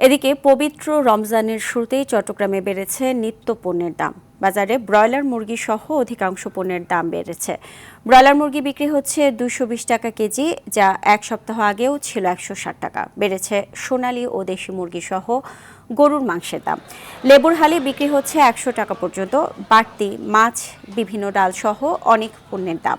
এদিকে পবিত্র রমজানের শুরুতেই চট্টগ্রামে বেড়েছে নিত্য পণ্যের দাম। বাজারে ব্রয়লার মুরগি সহ অধিকাংশ পণ্যের দাম বেড়েছে। ব্রয়লার মুরগি বিক্রি হচ্ছে 220 টাকা কেজি, যা এক সপ্তাহ আগেও ছিল 160 টাকা। বেড়েছে সোনালী ও দেশি মুরগি সহ গরুর মাংসের দাম। লেবুর হালি বিক্রি হচ্ছে 100 টাকা পর্যন্ত। বাড়তি মাছ, বিভিন্ন ডাল সহ অনেক পণ্যের দাম।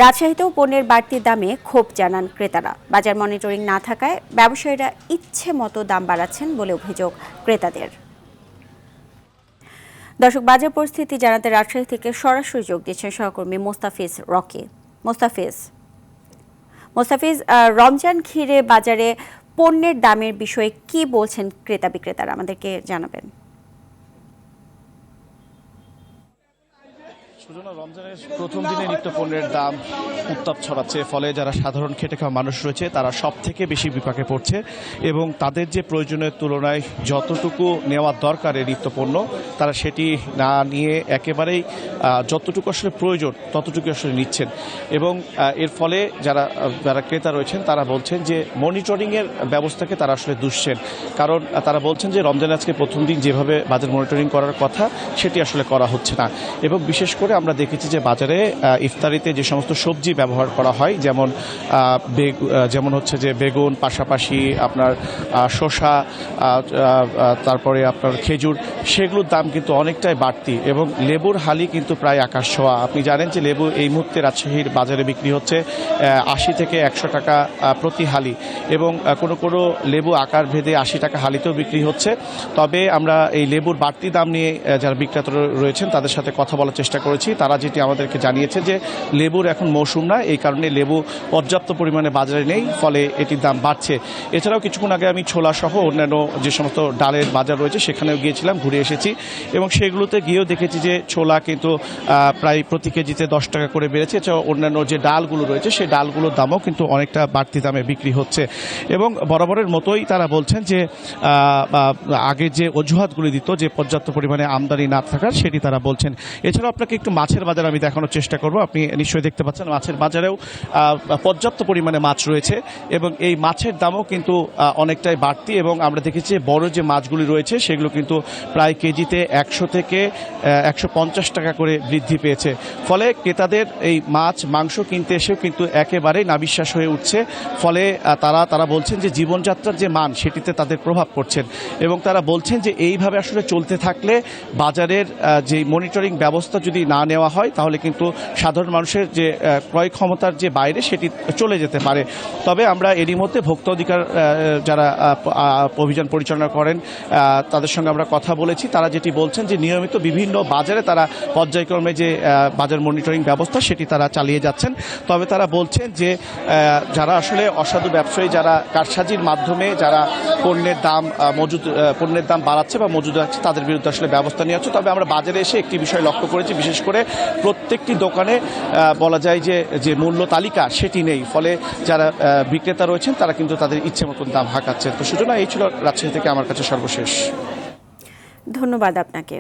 রাজশাহীতেও পণ্যের বাড়তি দামে ক্ষোভ জানান ক্রেতারা। বাজার মনিটরিং না থাকায় ব্যবসায়ীরা ইচ্ছে মতো দাম বাড়াচ্ছেন বলে অভিযোগ ক্রেতাদের। দর্শক, বাজার পরিস্থিতি জানাতে রাজশাহী থেকে সরাসরি যোগ দিচ্ছেন সহকর্মী মোস্তাফিজ রকি। মোস্তাফিজ, রমজান ঘিরে বাজারে পণ্যের দামের বিষয়ে কি বলছেন ক্রেতা বিক্রেতারা, আমাদেরকে জানাবেন। রমজানের প্রথম দিনে নিত্য পণ্যের দাম উত্তাপ ছড়াচ্ছে, ফলে যারা সাধারণ খেটে খাওয়া মানুষ রয়েছে তারা সব থেকে বেশি বিপাকে পড়ছে এবং তাদের যে প্রয়োজনের তুলনায় যতটুকু নেওয়ার দরকার এই নিত্য পণ্য তারা সেটি না নিয়ে একেবারেই যতটুকু আসলে প্রয়োজন ততটুকু আসলে নিচ্ছেন এবং এর ফলে যারা ক্রেতা রয়েছেন তারা বলছেন যে মনিটরিংয়ের ব্যবস্থাকে তারা আসলে দুষছেন। কারণ তারা বলছেন যে রমজানের আজকে প্রথম দিন যেভাবে বাজার মনিটরিং করার কথা সেটি আসলে করা হচ্ছে না। এবং বিশেষ করে আমরা দেখেছি যে বাজারে ইফতারিতে যে সমস্ত সবজি ব্যবহার করা হয়, যেমন হচ্ছে যে বেগুন, পাশাপাশি আপনার শসা, তারপরে আপনার খেজুর, সেগুলোর দাম কিন্তু অনেকটাই বাড়তি এবং লেবুর হালি কিন্তু প্রায় আকাশ ছোঁয়া। আপনি জানেন যে লেবু এই মুহূর্তে রাজশাহীর বাজারে বিক্রি হচ্ছে 80 থেকে 100 টাকা প্রতি হালি এবং কোনো লেবু আকার ভেদে 80 টাকা হালিতেও বিক্রি হচ্ছে। তবে আমরা এই লেবুর বাড়তি দাম নিয়ে যারা বিক্রেতা রয়েছেন তাদের সাথে কথা বলার চেষ্টা করেছি। তারা যেটি আমাদেরকে জানিয়েছে যে লেবুর এখন মৌসুম না, এই কারণে লেবু পর্যাপ্ত পরিমাণে বাজারে নেই, ফলে এটির দাম বাড়ছে। এছাড়াও কিছুক্ষণ আগে আমি ছোলা সহ অন্যান্য যে সমস্ত ডালের বাজার রয়েছে সেখানেও গিয়েছিলাম, ঘুরে এসেছি এবং সেগুলোতে গিয়েও দেখেছি যে ছোলা কিন্তু প্রায় প্রতি কেজিতে 10 টাকা করে বেড়েছে। এছাড়াও অন্যান্য যে ডালগুলো রয়েছে সেই ডালগুলোর দামও কিন্তু অনেকটা বাড়তি দামে বিক্রি হচ্ছে এবং বরাবরের মতোই তারা বলছেন যে আগে যে অজুহাতগুলি দিত যে পর্যাপ্ত পরিমাণে আমদানি না থাকার, সেটি তারা বলছেন। এছাড়াও আপনাকে একটু মাছের বাজার আমি দেখানোর চেষ্টা করব। আপনি নিশ্চয়ই দেখতে পাচ্ছেন মাছের বাজারেও পর্যাপ্ত পরিমাণে মাছ রয়েছে এবং এই মাছের দামও কিন্তু অনেকটাই বাড়তি এবং আমরা দেখেছি বড় যে মাছগুলি রয়েছে সেগুলো কিন্তু প্রায় কেজিতে 100 থেকে 150 টাকা করে বৃদ্ধি পেয়েছে। ফলে ক্রেতাদের এই মাছ মাংস কিনতে এসেও কিন্তু একেবারেই নাবিশ্বাস হয়ে উঠছে। ফলে তারা বলছেন যে জীবনযাত্রার যে মান সেটিতে তাদের প্রভাব পড়ছেন এবং তারা বলছেন যে এইভাবে আসলে চলতে থাকলে বাজারের যে মনিটরিং ব্যবস্থা যদি না নেওয়া হয় তাহলে কিন্তু সাধারণ মানুষের যে ক্রয় ক্ষমতার যে বাইরে সেটি চলে যেতে পারে। তবে আমরা এরই মধ্যে ভোক্তা অধিকার যারা অভিযান পরিচালনা করেন তাদের সঙ্গে আমরা কথা বলেছি। তারা যেটি বলছেন যে নিয়মিত বিভিন্ন বাজারে তারা পর্যায়ক্রমে যে বাজার মনিটরিং ব্যবস্থা সেটি তারা চালিয়ে যাচ্ছেন। তবে তারা বলছেন যে যারা আসলে অসাধু ব্যবসায়ী, যারা কারসাজির মাধ্যমে যারা পণ্যের দাম বাড়াচ্ছে বা মজুদ রাখছে তাদের বিরুদ্ধে আসলে ব্যবস্থা নেওয়া হচ্ছে। তবে আমরা বাজারে এসে একটি বিষয় লক্ষ্য করেছি, বিশেষ করে প্রত্যেকটি দোকানে বলা যায় যে মূল্য তালিকা সেটি নেই। ফলে যারা বিক্রেতা রয়েছেন তারা কিন্তু তাদের ইচ্ছে মতন দাম হাঁকাচ্ছেন। তো সুতরাং এই ছিল রাজশাহী থেকে আমার কাছে সর্বশেষ। ধন্যবাদ আপনাকে।